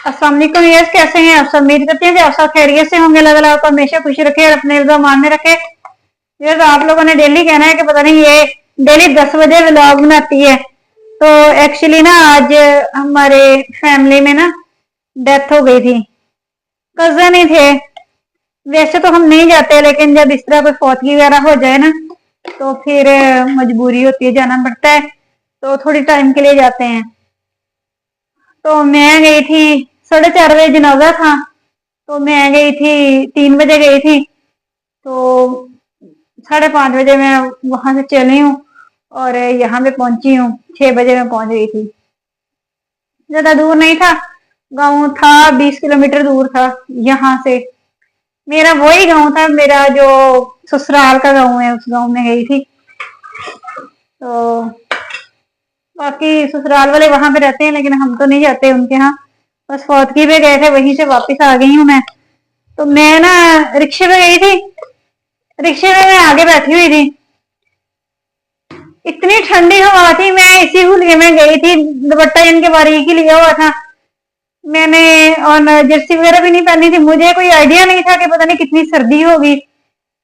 अस्सलाम वालेकुम यस, कैसे हैं आप सब? उम्मीद करती हैं कि आप सब खैरियत से होंगे। अल्लाह ताला आपको हमेशा खुश रखे और अपने मान में रखे। यस, आप लोगों ने डेली कहना है कि पता नहीं ये डेली 10 बजे व्लॉग बनाती है। तो एक्चुअली ना आज हमारे फैमिली में ना डेथ हो गई थी। कजन ही थे। वैसे तो हम नहीं जाते, लेकिन जब इस तरह कोई फौतगी वगैरह हो जाए ना तो फिर मजबूरी होती है, जाना पड़ता है। तो थोड़ी टाइम के लिए जाते हैं। तो मैं गई थी 4:30 बजे जनाजा था। तो मैं गई थी 3 बजे गई थी। तो 5:30 बजे मैं वहां से चली हूँ और यहाँ पे पहुंची हूँ। 6 बजे मैं पहुंच गई थी। ज्यादा दूर नहीं था, गांव था 20 किलोमीटर दूर था यहाँ से। मेरा वही गांव था, मेरा जो ससुराल का गांव है, उस गांव में गई थी। तो बाकी ससुराल वाले वहां पे रहते हैं, लेकिन हम तो नहीं जाते उनके यहाँ। बस फौतगी पे गए थे, वहीं से वापस आ गई हूँ मैं। तो मैं ना रिक्शे पे गई थी। रिक्शे में मैं आगे बैठी हुई थी। इतनी ठंडी हवा थी, मैं इसी हुलिये में गई थी। दुपट्टा इनके बारीक ही लिया हुआ था मैंने, और जर्सी वगैरह भी नहीं पहनी थी। मुझे कोई आइडिया नहीं था कि पता नहीं कितनी सर्दी होगी।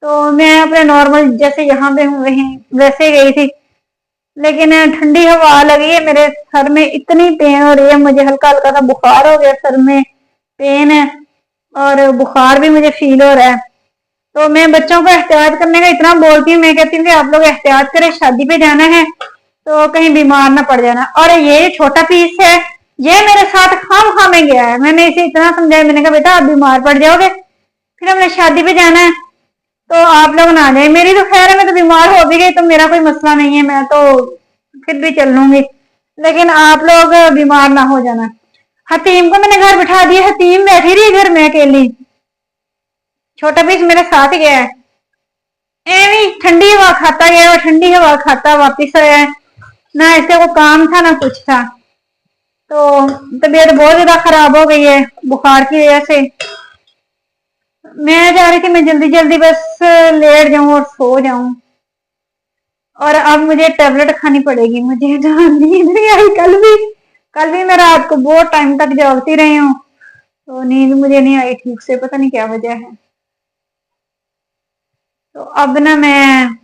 तो मैं अपने नॉर्मल जैसे यहाँ पे हूँ वहीं वैसे गई थी। लेकिन ठंडी हवा लगी है, मेरे सर में इतनी पेन हो रही है। मुझे हल्का हल्का सा बुखार हो गया, सर में पेन है और बुखार भी मुझे फील हो रहा है। तो मैं बच्चों को एहतियात करने का इतना बोलती हूँ, मैं कहती हूँ कि आप लोग एहतियात करें, शादी पे जाना है तो कहीं बीमार ना पड़ जाना। और ये छोटा पीस है, ये मेरे साथ खाम खा में गया है। मैंने इसे इतना समझाया, मैंने कहा बेटा आप बीमार पड़ जाओगे, फिर हमने शादी पे जाना है तो आप लोग ना जाए। मेरी तो खैर है, मैं तो बीमार हो भी गई तो मेरा कोई मसला नहीं है, मैं तो फिर भी चल लूंगी, लेकिन आप लोग बीमार ना हो जाना। हतीम को मैंने घर बिठा दिया, हतीम बैठी रही घर में अकेली। छोटा पीस मेरे साथ गया है, एवी ठंडी हवा खाता गया और ठंडी हवा खाता वापिस आया है। ना ऐसे को काम था ना कुछ था। तो तबीयत बहुत ज्यादा खराब हो गई है बुखार की वजह से। मैं चाह रही थी मैं जल्दी जल्दी बस लेट जाऊं और सो जाऊं, और अब मुझे टेबलेट खानी पड़ेगी। मुझे नींद नहीं आई। कल भी मैं रात को बहुत टाइम तक जागती रही हूँ, तो नींद मुझे नहीं आई ठीक से, पता नहीं क्या वजह है। तो अब ना मैं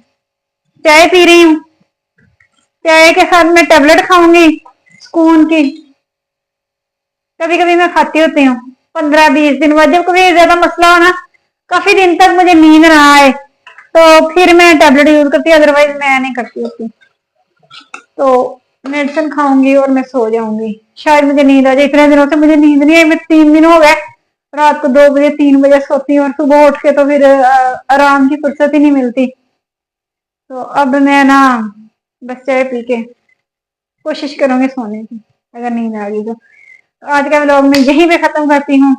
चाय पी रही हूँ, चाय के साथ मैं टेबलेट खाऊंगी सुकून की। कभी कभी मैं खाती होती हूँ 15-20 दिन बाद, जब कभी ज्यादा मसला हो ना, काफी दिन तक मुझे नींद ना आए तो फिर मैं टेबलेट यूज करती हूँ, अदरवाइज मैं नहीं करती होती। तो मेडिसिन खाऊंगी और मैं सो जाऊंगी, शायद मुझे नींद आ जाए। इतने दिनों से मुझे नींद नहीं आई, मैं 3 दिन हो गए रात को 2 बजे 3 बजे सोती हूँ और सुबह उठ के तो फिर आराम की फुर्सत ही नहीं मिलती। तो अब मैं ना बस चाय पी के कोशिश करूंगी सोने की, अगर नींद आ गई तो। आज का व्लॉग मैं यहीं पे खत्म करती हूँ।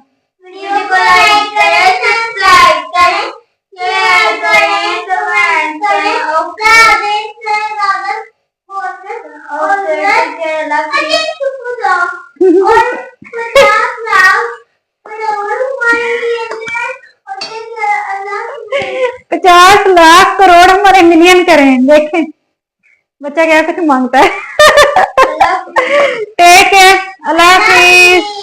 वीडियो को लाइक करें, सब्सक्राइब करें, शेयर करें, कमेंट करें और पचास लाख करोड़ हमारे मिलियन करें। देखें बच्चा क्या कुछ मांगता है। टेक केयर, अल्लाह हाफिज।